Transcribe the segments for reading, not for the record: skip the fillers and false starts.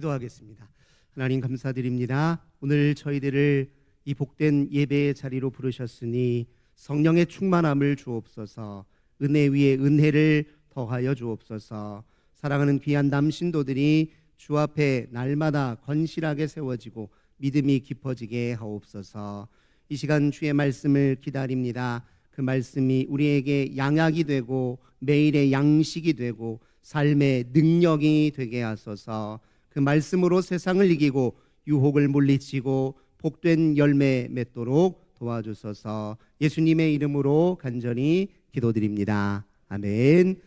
기도하겠습니다. 하나님 감사드립니다. 오늘 저희들을 이 복된 예배의 자리로 부르셨으니 성령의 충만함을 주옵소서. 은혜 위에 은혜를 더하여 주옵소서. 사랑하는 귀한 남신도들이 주 앞에 날마다 건실하게 세워지고 믿음이 깊어지게 하옵소서. 이 시간 주의 말씀을 기다립니다. 그 말씀이 우리에게 양약이 되고 매일의 양식이 되고 삶의 능력이 되게 하소서. 그 말씀으로 세상을 이기고 유혹을 물리치고 복된 열매 맺도록 도와주소서. 예수님의 이름으로 간절히 기도드립니다. 아멘.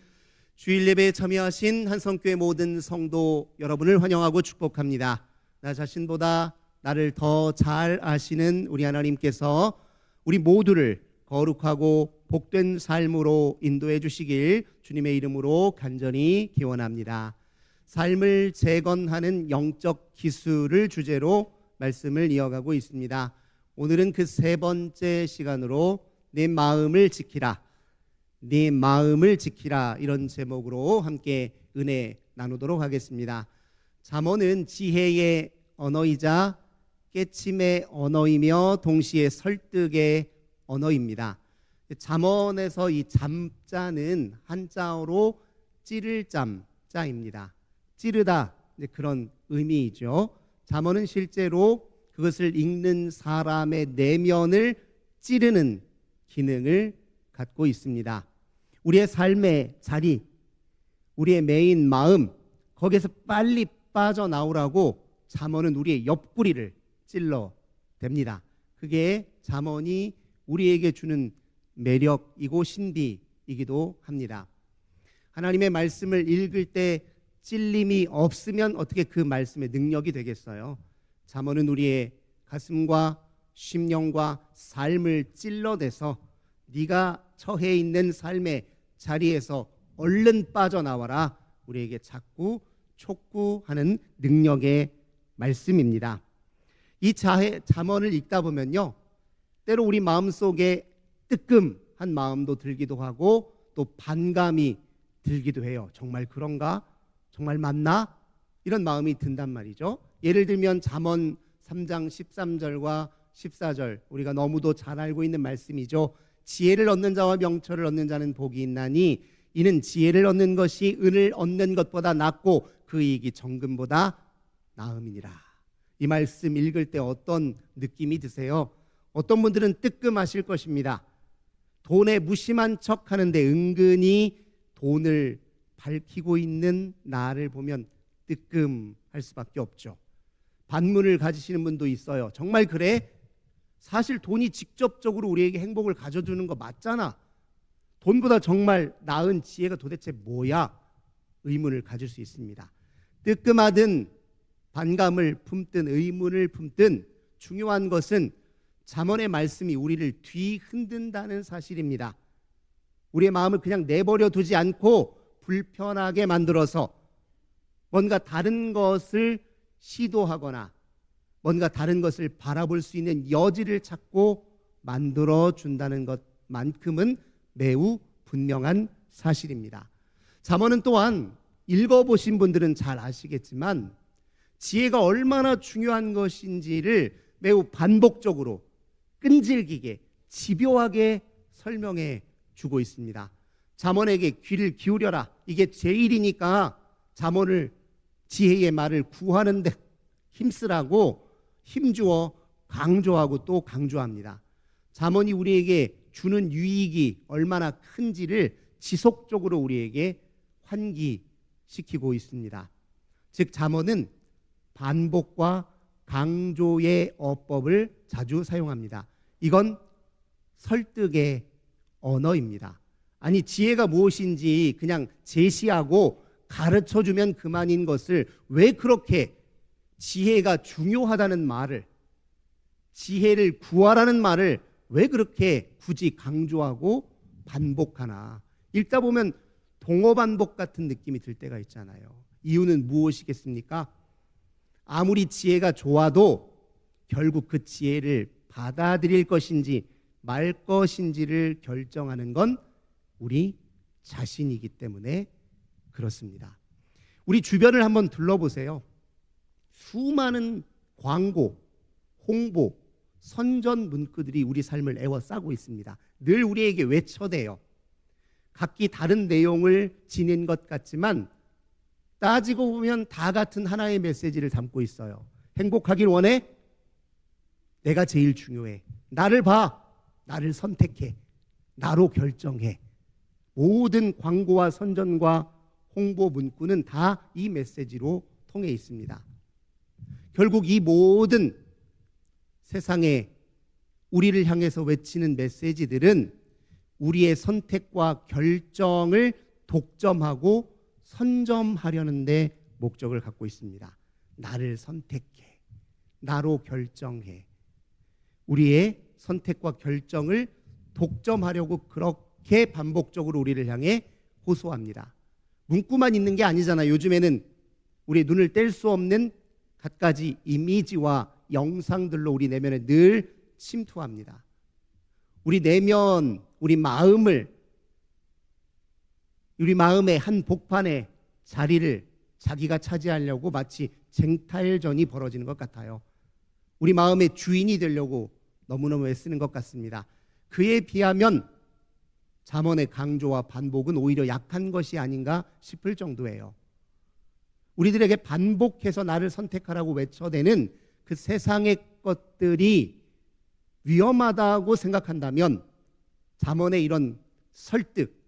주일 예배에 참여하신 한성교회 모든 성도 여러분을 환영하고 축복합니다. 나 자신보다 나를 더 잘 아시는 우리 하나님께서 우리 모두를 거룩하고 복된 삶으로 인도해 주시길 주님의 이름으로 간절히 기원합니다. 삶을 재건하는 영적 기술을 주제로 말씀을 이어가고 있습니다. 오늘은 그 세 번째 시간으로 내 마음을 지키라, 내 마음을 지키라, 이런 제목으로 함께 은혜 나누도록 하겠습니다. 잠언은 지혜의 언어이자 깨침의 언어이며 동시에 설득의 언어입니다. 잠언에서 이 잠자는 한자어로 찌를 잠자입니다. 찌르다, 그런 의미이죠. 잠언은 실제로 그것을 읽는 사람의 내면을 찌르는 기능을 갖고 있습니다. 우리의 삶의 자리, 우리의 메인 마음, 거기에서 빨리 빠져나오라고 잠언은 우리의 옆구리를 찔러댑니다. 그게 잠언이 우리에게 주는 매력이고 신비이기도 합니다. 하나님의 말씀을 읽을 때 찔림이 없으면 어떻게 그 말씀의 능력이 되겠어요? 잠언은 우리의 가슴과 심령과 삶을 찔러대서 네가 처해 있는 삶의 자리에서 얼른 빠져나와라, 우리에게 자꾸 촉구하는 능력의 말씀입니다. 이 잠언을 읽다 보면요, 때로 우리 마음속에 뜨끔한 마음도 들기도 하고 또 반감이 들기도 해요. 정말 그런가? 정말 맞나? 이런 마음이 든단 말이죠. 예를 들면 잠언 3장 13절과 14절, 우리가 너무도 잘 알고 있는 말씀이죠. 지혜를 얻는 자와 명철을 얻는 자는 복이 있나니 이는 지혜를 얻는 것이 은을 얻는 것보다 낫고 그 이익이 정금보다 나음이니라. 이 말씀 읽을 때 어떤 느낌이 드세요? 어떤 분들은 뜨끔하실 것입니다. 돈에 무심한 척 하는데 은근히 돈을 밝히고 있는 나를 보면 뜨끔할 수밖에 없죠. 반문을 가지시는 분도 있어요. 정말 그래? 사실 돈이 직접적으로 우리에게 행복을 가져주는 거 맞잖아. 돈보다 정말 나은 지혜가 도대체 뭐야? 의문을 가질 수 있습니다. 뜨끔하든 반감을 품든 의문을 품든 중요한 것은 잠언의 말씀이 우리를 뒤흔든다는 사실입니다. 우리의 마음을 그냥 내버려 두지 않고 불편하게 만들어서 뭔가 다른 것을 시도하거나 뭔가 다른 것을 바라볼 수 있는 여지를 찾고 만들어준다는 것만큼은 매우 분명한 사실입니다. 잠언은 또한 읽어보신 분들은 잘 아시겠지만 지혜가 얼마나 중요한 것인지를 매우 반복적으로 끈질기게 집요하게 설명해 주고 있습니다. 잠언에게 귀를 기울여라, 이게 제일이니까 잠언을, 지혜의 말을 구하는 데 힘쓰라고 힘주어 강조하고 또 강조합니다. 잠언이 우리에게 주는 유익이 얼마나 큰지를 지속적으로 우리에게 환기시키고 있습니다. 즉 잠언은 반복과 강조의 어법을 자주 사용합니다. 이건 설득의 언어입니다. 아니, 지혜가 무엇인지 그냥 제시하고 가르쳐주면 그만인 것을 왜 그렇게 지혜가 중요하다는 말을, 지혜를 구하라는 말을 왜 그렇게 굳이 강조하고 반복하나? 읽다 보면 동어반복 같은 느낌이 들 때가 있잖아요. 이유는 무엇이겠습니까? 아무리 지혜가 좋아도 결국 그 지혜를 받아들일 것인지 말 것인지를 결정하는 건 우리 자신이기 때문에 그렇습니다. 우리 주변을 한번 둘러보세요. 수많은 광고, 홍보, 선전 문구들이 우리 삶을 에워싸고 있습니다. 늘 우리에게 외쳐대요. 각기 다른 내용을 지닌 것 같지만 따지고 보면 다 같은 하나의 메시지를 담고 있어요. 행복하길 원해? 내가 제일 중요해. 나를 봐. 나를 선택해. 나로 결정해. 모든 광고와 선전과 홍보 문구는 다 이 메시지로 통해 있습니다. 결국 이 모든 세상에 우리를 향해서 외치는 메시지들은 우리의 선택과 결정을 독점하고 선점하려는 데 목적을 갖고 있습니다. 나를 선택해. 나로 결정해. 우리의 선택과 결정을 독점하려고 그렇게 반복적으로 우리를 향해 호소합니다. 문구만 있는 게 아니잖아요. 요즘에는 우리 눈을 뗄 수 없는 갖가지 이미지와 영상들로 우리 내면에 늘 침투합니다. 우리 내면, 우리 마음의 한 복판에 자리를 자기가 차지하려고 마치 쟁탈전이 벌어지는 것 같아요. 우리 마음의 주인이 되려고 너무너무 애쓰는 것 같습니다. 그에 비하면 잠언의 강조와 반복은 오히려 약한 것이 아닌가 싶을 정도예요. 우리들에게 반복해서 나를 선택하라고 외쳐대는 그 세상의 것들이 위험하다고 생각한다면 잠언의 이런 설득,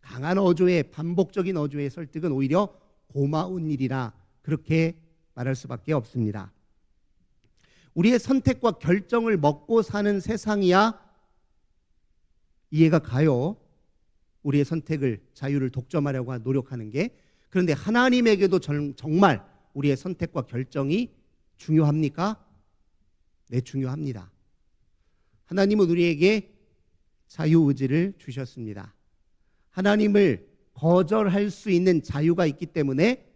강한 어조의 반복적인 어조의 설득은 오히려 고마운 일이라 그렇게 말할 수밖에 없습니다. 우리의 선택과 결정을 먹고 사는 세상이야 이해가 가요. 우리의 선택을, 자유를 독점하려고 노력하는 게. 그런데 하나님에게도 정말 우리의 선택과 결정이 중요합니까? 네, 중요합니다. 하나님은 우리에게 자유의지를 주셨습니다. 하나님을 거절할 수 있는 자유가 있기 때문에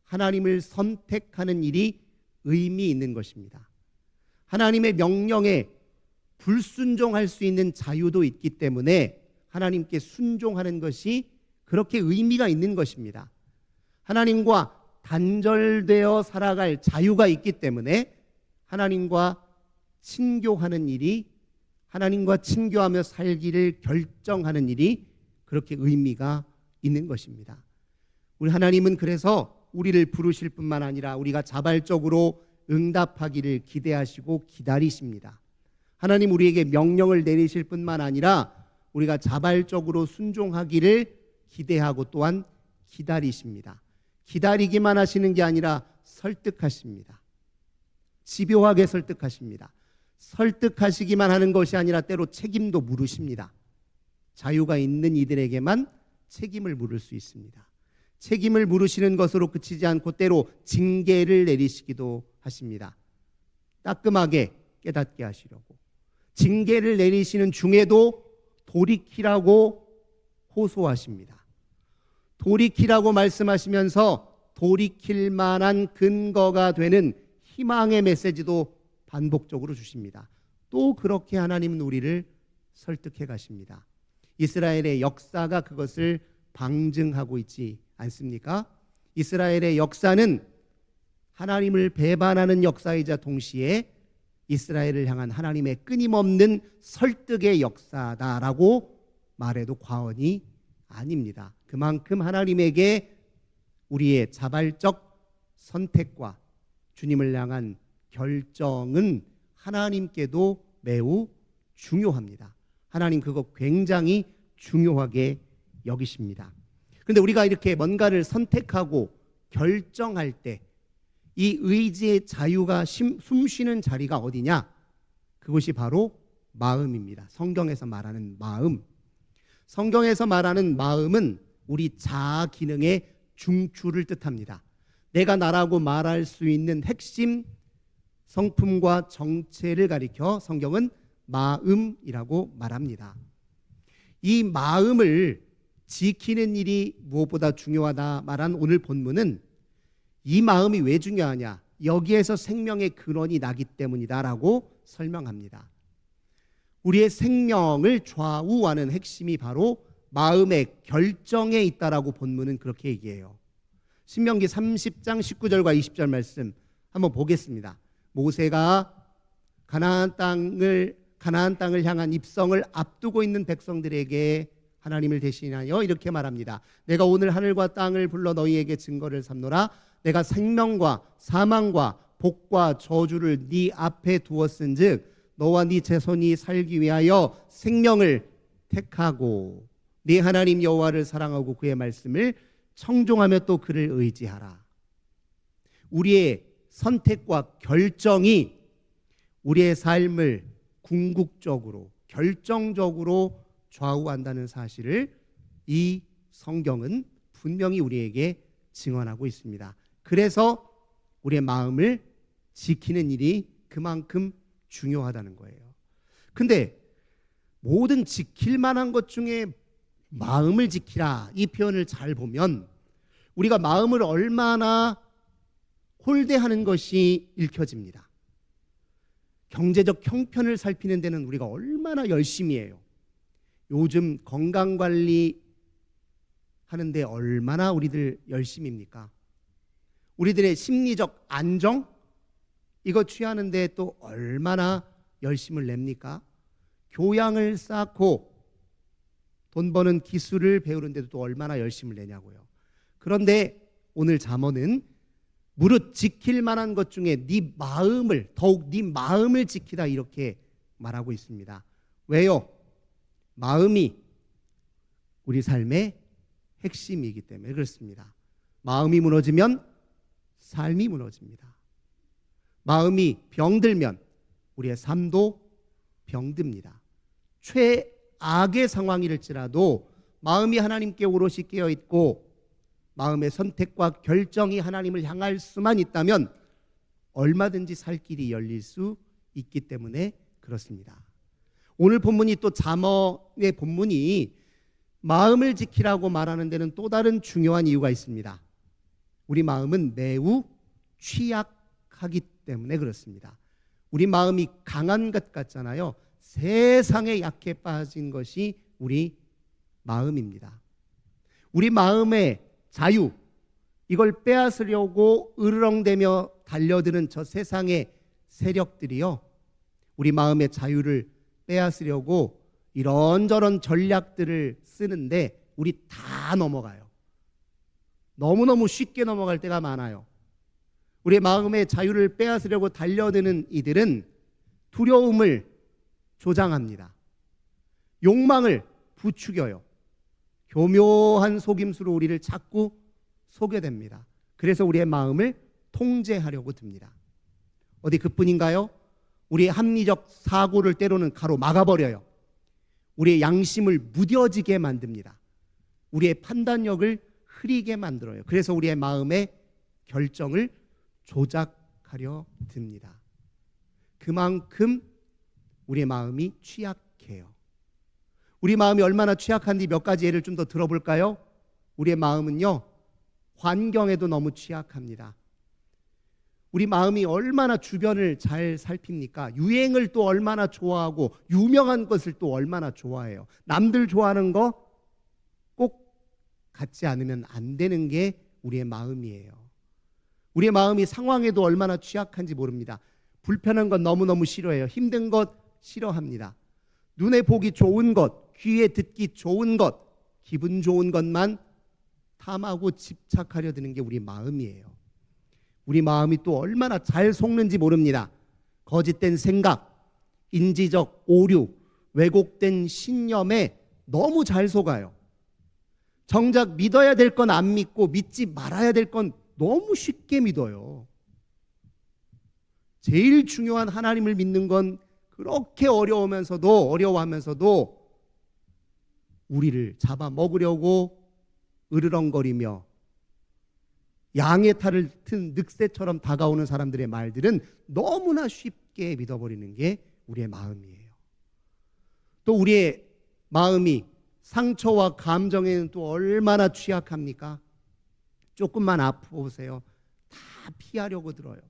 하나님을 선택하는 일이 의미 있는 것입니다. 하나님의 명령에 불순종할 수 있는 자유도 있기 때문에 하나님께 순종하는 것이 그렇게 의미가 있는 것입니다. 하나님과 단절되어 살아갈 자유가 있기 때문에 하나님과 친교하는 일이, 하나님과 친교하며 살기를 결정하는 일이 그렇게 의미가 있는 것입니다. 우리 하나님은 그래서 우리를 부르실 뿐만 아니라 우리가 자발적으로 응답하기를 기대하시고 기다리십니다. 하나님 우리에게 명령을 내리실 뿐만 아니라 우리가 자발적으로 순종하기를 기대하고 또한 기다리십니다. 기다리기만 하시는 게 아니라 설득하십니다. 집요하게 설득하십니다. 설득하시기만 하는 것이 아니라 때로 책임도 물으십니다. 자유가 있는 이들에게만 책임을 물을 수 있습니다. 책임을 물으시는 것으로 그치지 않고 때로 징계를 내리시기도 하십니다. 따끔하게 깨닫게 하시려고. 징계를 내리시는 중에도 돌이키라고 호소하십니다. 돌이키라고 말씀하시면서 돌이킬 만한 근거가 되는 희망의 메시지도 반복적으로 주십니다. 또 그렇게 하나님은 우리를 설득해 가십니다. 이스라엘의 역사가 그것을 방증하고 있지 않습니까? 이스라엘의 역사는 하나님을 배반하는 역사이자 동시에 이스라엘을 향한 하나님의 끊임없는 설득의 역사다라고 말해도 과언이 아닙니다. 그만큼 하나님에게 우리의 자발적 선택과 주님을 향한 결정은 하나님께도 매우 중요합니다. 하나님 그거 굉장히 중요하게 여기십니다. 그런데 우리가 이렇게 뭔가를 선택하고 결정할 때 이 의지의 자유가 숨쉬는 자리가 어디냐? 그것이 바로 마음입니다. 성경에서 말하는 마음. 성경에서 말하는 마음은 우리 자아 기능의 중추를 뜻합니다. 내가 나라고 말할 수 있는 핵심 성품과 정체를 가리켜 성경은 마음이라고 말합니다. 이 마음을 지키는 일이 무엇보다 중요하다 말한 오늘 본문은 이 마음이 왜 중요하냐? 여기에서 생명의 근원이 나기 때문이다라고 설명합니다. 우리의 생명을 좌우하는 핵심이 바로 마음의 결정에 있다라고 본문은 그렇게 얘기해요. 신명기 30장 19절과 20절 말씀 한번 보겠습니다. 모세가 가나안 땅을 향한 입성을 앞두고 있는 백성들에게 하나님을 대신하여 이렇게 말합니다. 내가 오늘 하늘과 땅을 불러 너희에게 증거를 삼노라. 내가 생명과 사망과 복과 저주를 네 앞에 두었은즉 너와 네 자손이 살기 위하여 생명을 택하고 네 하나님 여호와를 사랑하고 그의 말씀을 청종하며 또 그를 의지하라. 우리의 선택과 결정이 우리의 삶을 궁극적으로 결정적으로 좌우한다는 사실을 이 성경은 분명히 우리에게 증언하고 있습니다. 그래서 우리의 마음을 지키는 일이 그만큼 중요하다는 거예요. 근데 모든 지킬 만한 것 중에 마음을 지키라 이 표현을 잘 보면 우리가 마음을 얼마나 홀대하는 것이 읽혀집니다. 경제적 형편을 살피는 데는 우리가 얼마나 열심히 해요. 요즘 건강관리 하는데 얼마나 우리들 열심입니까? 우리들의 심리적 안정 이거 취하는데 또 얼마나 열심을 냅니까? 교양을 쌓고 돈 버는 기술을 배우는데도 또 얼마나 열심을 내냐고요. 그런데 오늘 잠언은 무릇 지킬 만한 것 중에 네 마음을 더욱 네 마음을 지키라 이렇게 말하고 있습니다. 왜요? 마음이 우리 삶의 핵심이기 때문에 그렇습니다. 마음이 무너지면 삶이 무너집니다. 마음이 병들면 우리의 삶도 병듭니다. 최악의 상황일지라도 마음이 하나님께 오롯이 깨어있고 마음의 선택과 결정이 하나님을 향할 수만 있다면 얼마든지 살 길이 열릴 수 있기 때문에 그렇습니다. 오늘 본문이 또 잠언의 본문이 마음을 지키라고 말하는 데는 또 다른 중요한 이유가 있습니다. 우리 마음은 매우 취약하기 때문에 그렇습니다. 우리 마음이 강한 것 같잖아요. 세상에 약해 빠진 것이 우리 마음입니다. 우리 마음의 자유 이걸 빼앗으려고 으르렁대며 달려드는 저 세상의 세력들이요, 우리 마음의 자유를 빼앗으려고 이런저런 전략들을 쓰는데 우리 다 넘어가요. 너무너무 쉽게 넘어갈 때가 많아요. 우리 마음의 자유를 빼앗으려고 달려드는 이들은 두려움을 조장합니다. 욕망을 부추겨요. 교묘한 속임수로 우리를 자꾸 속여댑니다. 그래서 우리의 마음을 통제하려고 듭니다. 어디 그뿐인가요? 우리의 합리적 사고를 때로는 가로막아버려요. 우리의 양심을 무뎌지게 만듭니다. 우리의 판단력을 흐리게 만들어요. 그래서 우리의 마음의 결정을 조작하려 듭니다. 그만큼 우리의 마음이 취약해요. 우리 마음이 얼마나 취약한지 몇 가지 예를 좀 더 들어볼까요? 우리의 마음은요, 환경에도 너무 취약합니다. 우리 마음이 얼마나 주변을 잘 살핍니까? 유행을 또 얼마나 좋아하고 유명한 것을 또 얼마나 좋아해요. 남들 좋아하는 거 꼭 갖지 않으면 안 되는 게 우리의 마음이에요. 우리의 마음이 상황에도 얼마나 취약한지 모릅니다. 불편한 것 너무너무 싫어해요. 힘든 것 싫어합니다. 눈에 보기 좋은 것, 귀에 듣기 좋은 것, 기분 좋은 것만 탐하고 집착하려 드는 게 우리 마음이에요. 우리 마음이 또 얼마나 잘 속는지 모릅니다. 거짓된 생각, 인지적 오류, 왜곡된 신념에 너무 잘 속아요. 정작 믿어야 될 건 안 믿고 믿지 말아야 될 건 너무 쉽게 믿어요. 제일 중요한 하나님을 믿는 건 그렇게 어려워하면서도 우리를 잡아먹으려고 으르렁거리며 양의 탈을 튼 늑새처럼 다가오는 사람들의 말들은 너무나 쉽게 믿어버리는 게 우리의 마음이에요. 또 우리의 마음이 상처와 감정에는 또 얼마나 취약합니까? 조금만 아프보세요. 다 피하려고 들어요.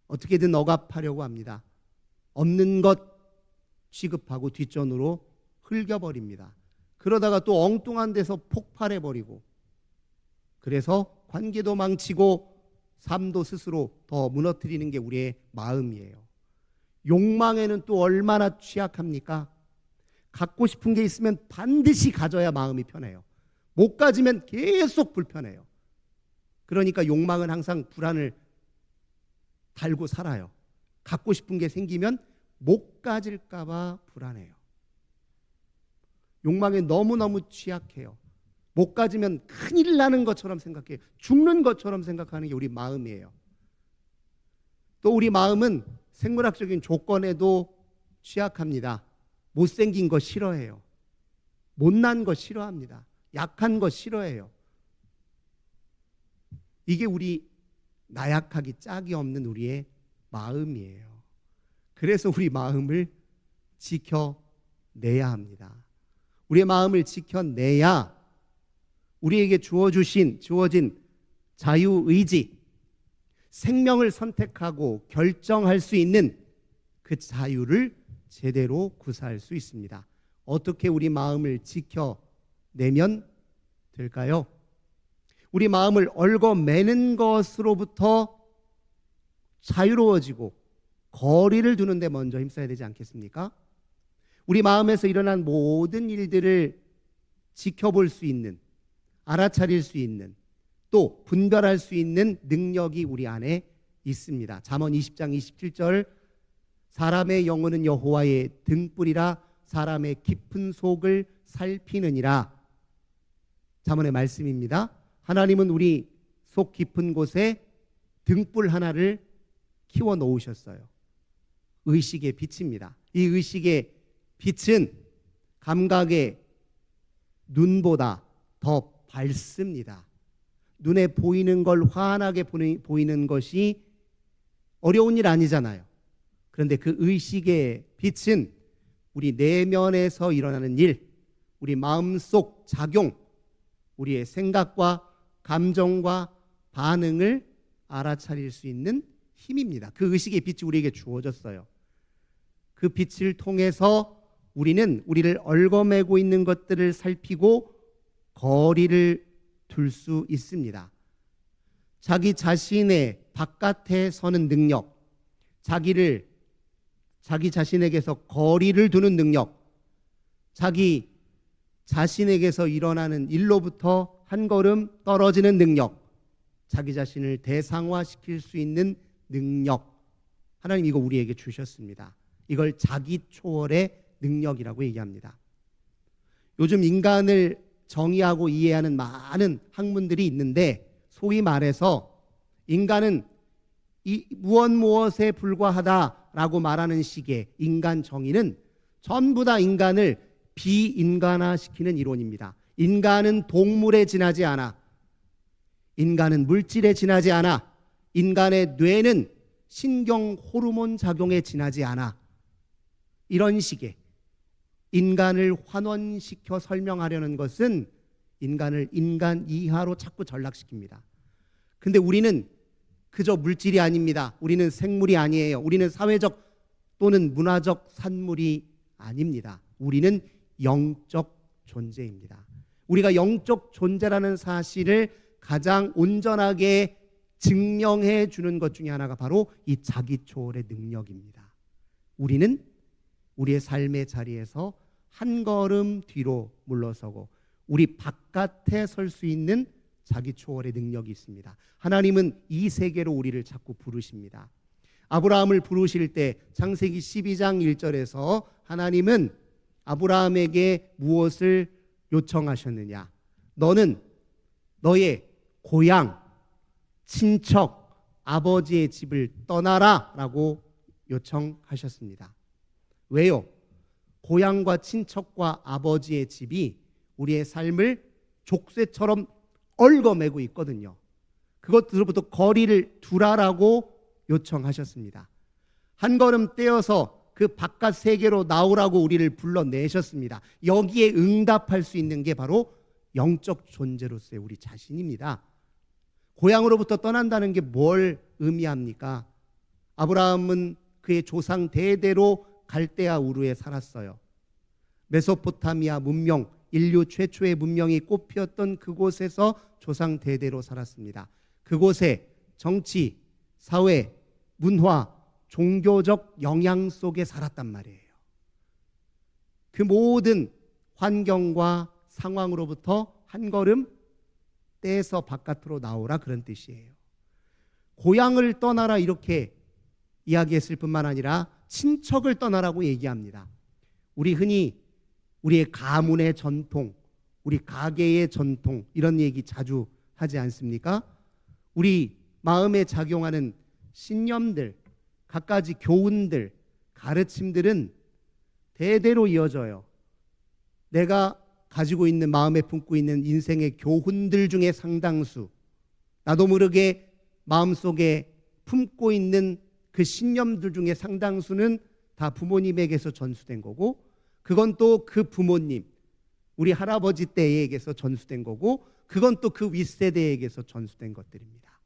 어떻게든 억압하려고 합니다. 없는 것 취급하고 뒷전으로 흘겨버립니다. 그러다가 또 엉뚱한 데서 폭발해버리고, 그래서 관계도 망치고 삶도 스스로 더 무너뜨리는 게 우리의 마음이에요. 욕망에는 또 얼마나 취약합니까? 갖고 싶은 게 있으면 반드시 가져야 마음이 편해요. 못 가지면 계속 불편해요. 그러니까 욕망은 항상 불안을 달고 살아요. 갖고 싶은 게 생기면 못 가질까 봐 불안해요. 욕망에 너무너무 취약해요. 못 가지면 큰일 나는 것처럼 생각해요. 죽는 것처럼 생각하는 게 우리 마음이에요. 또 우리 마음은 생물학적인 조건에도 취약합니다. 못생긴 거 싫어해요. 못난 거 싫어합니다. 약한 거 싫어해요. 이게 우리 나약하기 짝이 없는 우리의 마음이에요. 그래서 우리 마음을 지켜내야 합니다. 우리의 마음을 지켜내야 우리에게 주어진 자유의지, 생명을 선택하고 결정할 수 있는 그 자유를 제대로 구사할 수 있습니다. 어떻게 우리 마음을 지켜내면 될까요? 우리 마음을 얽어매는 것으로부터 자유로워지고 거리를 두는데 먼저 힘써야 되지 않겠습니까? 우리 마음에서 일어난 모든 일들을 지켜볼 수 있는, 알아차릴 수 있는, 또 분별할 수 있는 능력이 우리 안에 있습니다. 잠언 20장 27절, 사람의 영혼은 여호와의 등불이라 사람의 깊은 속을 살피느니라. 잠언의 말씀입니다. 하나님은 우리 속 깊은 곳에 등불 하나를 키워 놓으셨어요. 의식의 빛입니다. 이 의식의 빛은 감각의 눈보다 더 밝습니다. 눈에 보이는 걸 환하게 보이는 것이 어려운 일 아니잖아요. 그런데 그 의식의 빛은 우리 내면에서 일어나는 일, 우리 마음속 작용, 우리의 생각과 감정과 반응을 알아차릴 수 있는 힘입니다. 그 의식의 빛이 우리에게 주어졌어요. 그 빛을 통해서 우리는 우리를 얽어매고 있는 것들을 살피고 거리를 둘 수 있습니다. 자기 자신의 바깥에 서는 능력, 자기 자신에게서 거리를 두는 능력, 자기 자신에게서 일어나는 일로부터 한 걸음 떨어지는 능력, 자기 자신을 대상화시킬 수 있는 능력, 하나님 이거 우리에게 주셨습니다. 이걸 자기 초월의 능력이라고 얘기합니다. 요즘 인간을 정의하고 이해하는 많은 학문들이 있는데, 소위 말해서 인간은 무엇에 불과하다라고 말하는 식의 인간 정의는 전부 다 인간을 비인간화시키는 이론입니다. 인간은 동물에 지나지 않아, 인간은 물질에 지나지 않아, 인간의 뇌는 신경 호르몬 작용에 지나지 않아, 이런 식의 인간을 환원시켜 설명하려는 것은 인간을 인간 이하로 자꾸 전락시킵니다. 근데 우리는 그저 물질이 아닙니다. 우리는 생물이 아니에요. 우리는 사회적 또는 문화적 산물이 아닙니다. 우리는 영적 존재입니다. 우리가 영적 존재라는 사실을 가장 온전하게 증명해 주는 것 중에 하나가 바로 이 자기 초월의 능력입니다. 우리는 우리의 삶의 자리에서 한 걸음 뒤로 물러서고 우리 바깥에 설 수 있는 자기 초월의 능력이 있습니다. 하나님은 이 세계로 우리를 자꾸 부르십니다. 아브라함을 부르실 때 창세기 12장 1절에서 하나님은 아브라함에게 무엇을 요청하셨느냐? 너는 너의 고향, 친척, 아버지의 집을 떠나라 라고 요청하셨습니다. 왜요? 고향과 친척과 아버지의 집이 우리의 삶을 족쇄처럼 얽어매고 있거든요. 그것들로부터 거리를 두라라고 요청하셨습니다. 한 걸음 떼어서 그 바깥 세계로 나오라고 우리를 불러내셨습니다. 여기에 응답할 수 있는 게 바로 영적 존재로서의 우리 자신입니다. 고향으로부터 떠난다는 게 뭘 의미합니까? 아브라함은 그의 조상 대대로 갈대아 우르에 살았어요. 메소포타미아 문명, 인류 최초의 문명이 꽃피었던 그곳에서 조상 대대로 살았습니다. 그곳에 정치, 사회, 문화, 종교적 영향 속에 살았단 말이에요. 그 모든 환경과 상황으로부터 한 걸음 떼서 바깥으로 나오라, 그런 뜻이에요. 고향을 떠나라 이렇게 이야기했을 뿐만 아니라 친척을 떠나라고 얘기합니다. 우리 흔히 우리의 가문의 전통, 우리 가계의 전통, 이런 얘기 자주 하지 않습니까? 우리 마음에 작용하는 신념들, 갖가지 교훈들, 가르침들은 대대로 이어져요. 내가 가지고 있는, 마음에 품고 있는 인생의 교훈들 중에 상당수, 나도 모르게 마음속에 품고 있는 그 신념들 중에 상당수는 다 부모님에게서 전수된 거고, 그건 또 그 부모님, 우리 할아버지 때에게서 전수된 거고, 그건 또 그 윗세대에게서 전수된 것들입니다.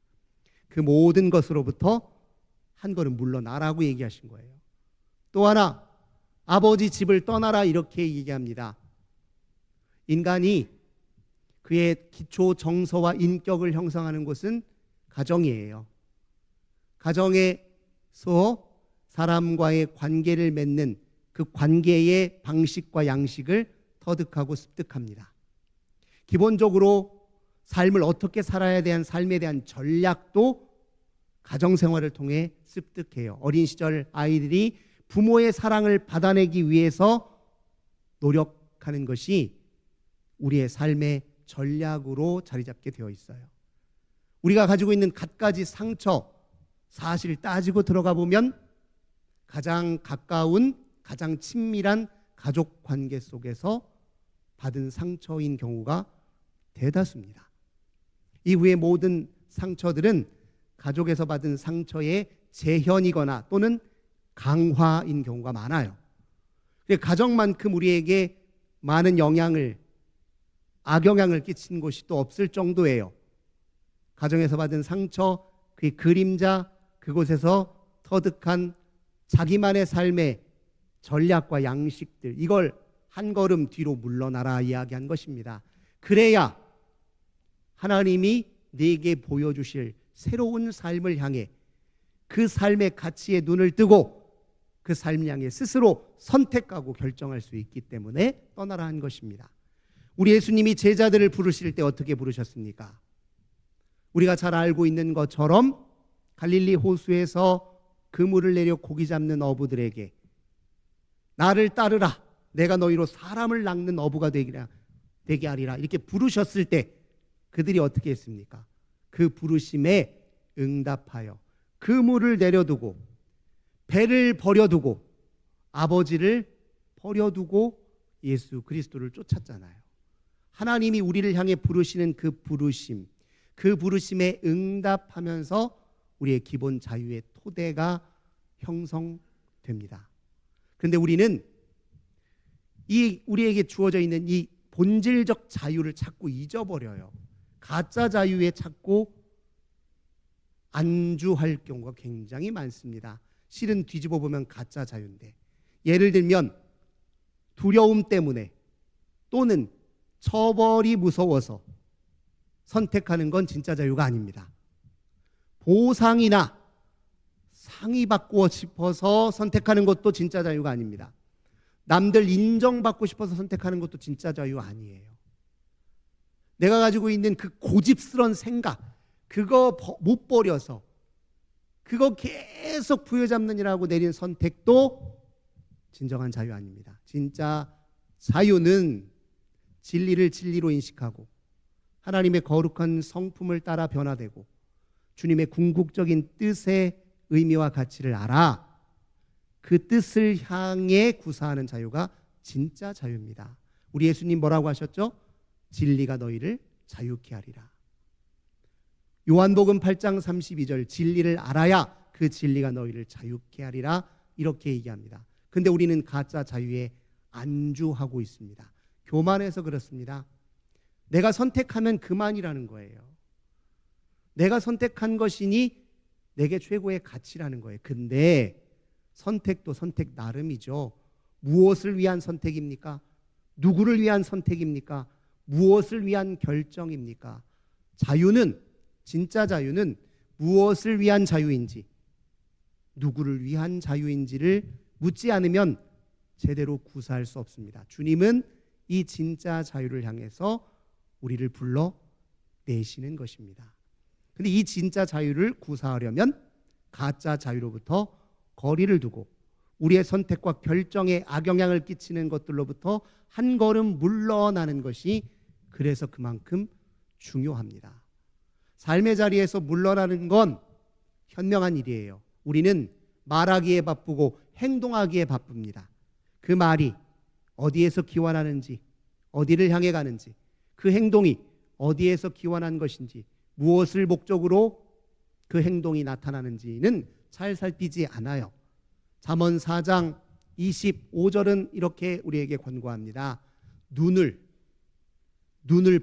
그 모든 것으로부터 한 걸음 물러나라고 얘기하신 거예요. 또 하나, 아버지 집을 떠나라 이렇게 얘기합니다. 인간이 그의 기초 정서와 인격을 형성하는 곳은 가정이에요. 가정에서 사람과의 관계를 맺는 그 관계의 방식과 양식을 터득하고 습득합니다. 기본적으로 삶을 어떻게 살아야 대한 삶에 대한 전략도 가정생활을 통해 습득해요. 어린 시절 아이들이 부모의 사랑을 받아내기 위해서 노력하는 것이 우리의 삶의 전략으로 자리 잡게 되어 있어요. 우리가 가지고 있는 갖가지 상처, 사실 따지고 들어가 보면 가장 가까운, 가장 친밀한 가족 관계 속에서 받은 상처인 경우가 대다수입니다. 이후의 모든 상처들은 가족에서 받은 상처의 재현이거나 또는 강화인 경우가 많아요. 가정만큼 우리에게 많은 악영향을 끼친 곳이 또 없을 정도예요. 가정에서 받은 상처, 그의 그림자, 그곳에서 터득한 자기만의 삶의 전략과 양식들, 이걸 한 걸음 뒤로 물러나라 이야기한 것입니다. 그래야 하나님이 네게 보여주실 새로운 삶을 향해, 그 삶의 가치에 눈을 뜨고 그 삶을 향해 스스로 선택하고 결정할 수 있기 때문에 떠나라 한 것입니다. 우리 예수님이 제자들을 부르실 때 어떻게 부르셨습니까? 우리가 잘 알고 있는 것처럼 갈릴리 호수에서 그물을 내려 고기 잡는 어부들에게 나를 따르라, 내가 너희로 사람을 낚는 어부가 되게 하리라, 이렇게 부르셨을 때 그들이 어떻게 했습니까? 그 부르심에 응답하여 그물을 내려두고 배를 버려두고 아버지를 버려두고 예수 그리스도를 쫓았잖아요. 하나님이 우리를 향해 부르시는 그 부르심, 그 부르심에 응답하면서 우리의 기본 자유의 토대가 형성됩니다. 그런데 우리는 우리에게 주어져 있는 이 본질적 자유를 자꾸 잊어버려요. 가짜 자유에 자꾸 안주할 경우가 굉장히 많습니다. 실은 뒤집어 보면 가짜 자유인데, 예를 들면 두려움 때문에 또는 처벌이 무서워서 선택하는 건 진짜 자유가 아닙니다. 보상이나 상이 받고 싶어서 선택하는 것도 진짜 자유가 아닙니다. 남들 인정받고 싶어서 선택하는 것도 진짜 자유 아니에요. 내가 가지고 있는 그 고집스러운 생각, 그거 못 버려서 그거 계속 부여잡느니라고 내린 선택도 진정한 자유 아닙니다. 진짜 자유는 진리를 진리로 인식하고 하나님의 거룩한 성품을 따라 변화되고 주님의 궁극적인 뜻의 의미와 가치를 알아 그 뜻을 향해 구사하는 자유가 진짜 자유입니다. 우리 예수님 뭐라고 하셨죠? 진리가 너희를 자유케 하리라. 요한복음 8장 32절, 진리를 알아야 그 진리가 너희를 자유케 하리라, 이렇게 얘기합니다. 근데 우리는 가짜 자유에 안주하고 있습니다. 교만해서 그렇습니다. 내가 선택하면 그만이라는 거예요. 내가 선택한 것이니 내게 최고의 가치라는 거예요. 근데 선택도 선택 나름이죠. 무엇을 위한 선택입니까? 누구를 위한 선택입니까? 무엇을 위한 결정입니까? 자유는, 진짜 자유는 무엇을 위한 자유인지, 누구를 위한 자유인지를 묻지 않으면 제대로 구사할 수 없습니다. 주님은 이 진짜 자유를 향해서 우리를 불러내시는 것입니다. 근데 이 진짜 자유를 구사하려면 가짜 자유로부터 거리를 두고 우리의 선택과 결정에 악영향을 끼치는 것들로부터 한 걸음 물러나는 것이 그래서 그만큼 중요합니다. 삶의 자리에서 물러나는 건 현명한 일이에요. 우리는 말하기에 바쁘고 행동하기에 바쁩니다. 그 말이 어디에서 기원하는지, 어디를 향해 가는지, 그 행동이 어디에서 기원한 것인지, 무엇을 목적으로 그 행동이 나타나는지는 잘 살피지 않아요. 잠언 4장 25절은 이렇게 우리에게 권고합니다. 눈을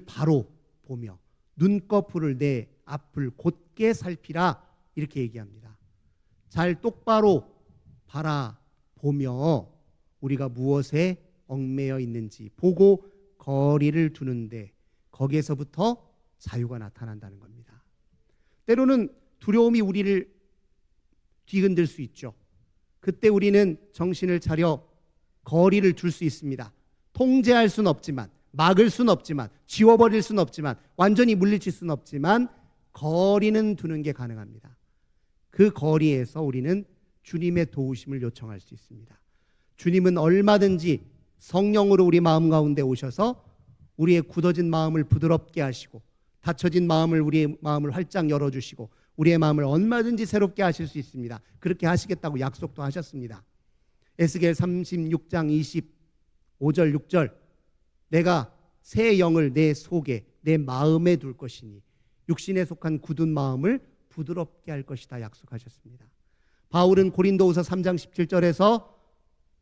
바로 보며 눈꺼풀을 내 앞을 곧게 살피라, 이렇게 얘기합니다. 잘 똑바로 바라보며 우리가 무엇에 얽매여 있는지 보고 거리를 두는데 거기에서부터 자유가 나타난다는 겁니다. 때로는 두려움이 우리를 뒤흔들 수 있죠. 그때 우리는 정신을 차려 거리를 둘 수 있습니다. 통제할 수는 없지만, 막을 수는 없지만, 지워버릴 수는 없지만, 완전히 물리칠 수는 없지만 거리는 두는 게 가능합니다. 그 거리에서 우리는 주님의 도우심을 요청할 수 있습니다. 주님은 얼마든지 성령으로 우리 마음 가운데 오셔서 우리의 굳어진 마음을 부드럽게 하시고 닫혀진 마음을, 우리의 마음을 활짝 열어주시고 우리의 마음을 얼마든지 새롭게 하실 수 있습니다. 그렇게 하시겠다고 약속도 하셨습니다. 에스겔 36장 25절 6절, 내가 새 영을 내 속에 내 마음에 둘 것이니 육신에 속한 굳은 마음을 부드럽게 할 것이다 약속하셨습니다. 바울은 고린도후서 3장 17절에서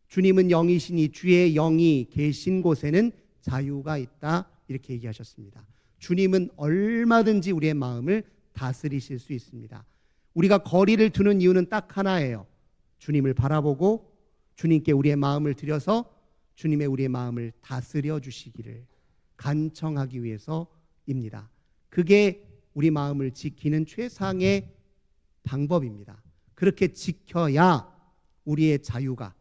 주님은 영이시니 주의 영이 계신 곳에는 자유가 있다, 이렇게 얘기하셨습니다. 주님은 얼마든지 우리의 마음을 다스리실 수 있습니다. 우리가 거리를 두는 이유는 딱 하나예요. 주님을 바라보고 주님께 우리의 마음을 드려서 주님의 우리의 마음을 다스려 주시기를 간청하기 위해서입니다. 그게 우리 마음을 지키는 최상의 방법입니다. 그렇게 지켜야 우리의 자유가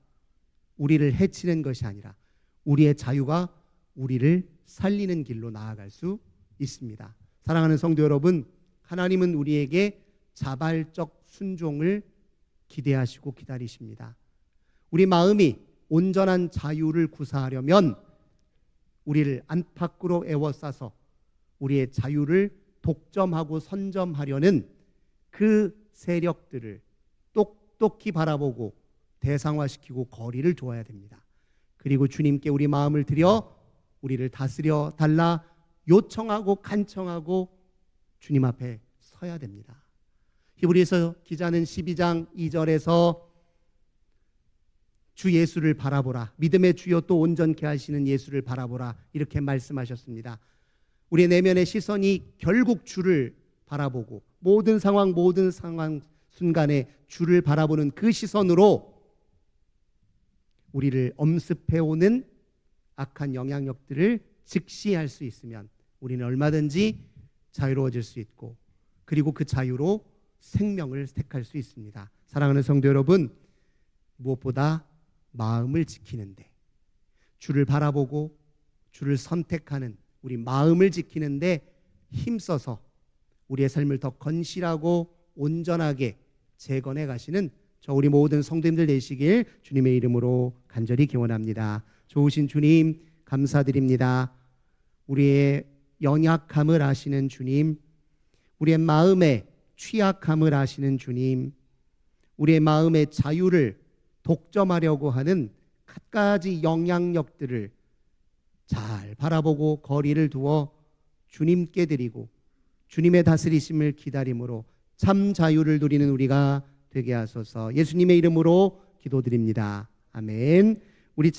우리를 해치는 것이 아니라 우리의 자유가 우리를 살리는 길로 나아갈 수 있습니다. 사랑하는 성도 여러분, 하나님은 우리에게 자발적 순종을 기대하시고 기다리십니다. 우리 마음이 온전한 자유를 구사하려면 우리를 안팎으로 에워싸서 우리의 자유를 독점하고 선점하려는 그 세력들을 똑똑히 바라보고 대상화시키고 거리를 두어야 됩니다. 그리고 주님께 우리 마음을 드려 우리를 다스려 달라 요청하고 간청하고 주님 앞에 서야 됩니다. 히브리서 기자는 12장 2절에서 주 예수를 바라보라, 믿음의 주여 또 온전케 하시는 예수를 바라보라, 이렇게 말씀하셨습니다. 우리의 내면의 시선이 결국 주를 바라보고 모든 상황 순간에 주를 바라보는 그 시선으로 우리를 엄습해오는 악한 영향력들을 직시할 수 있으면 우리는 얼마든지 자유로워질 수 있고, 그리고 그 자유로 생명을 택할 수 있습니다. 사랑하는 성도 여러분, 무엇보다 마음을 지키는데, 주를 바라보고 주를 선택하는 우리 마음을 지키는데 힘써서 우리의 삶을 더 건실하고 온전하게 재건해 가시는 저 우리 모든 성도님들 되시길 주님의 이름으로 간절히 기원합니다. 좋으신 주님 감사드립니다. 우리의 연약함을 아시는 주님, 우리의 마음의 취약함을 아시는 주님, 우리의 마음의 자유를 독점하려고 하는 갖가지 영향력들을 잘 바라보고 거리를 두어 주님께 드리고 주님의 다스리심을 기다림으로 참 자유를 누리는 우리가 되게 하소서. 예수님의 이름으로 기도드립니다. 아멘. 우리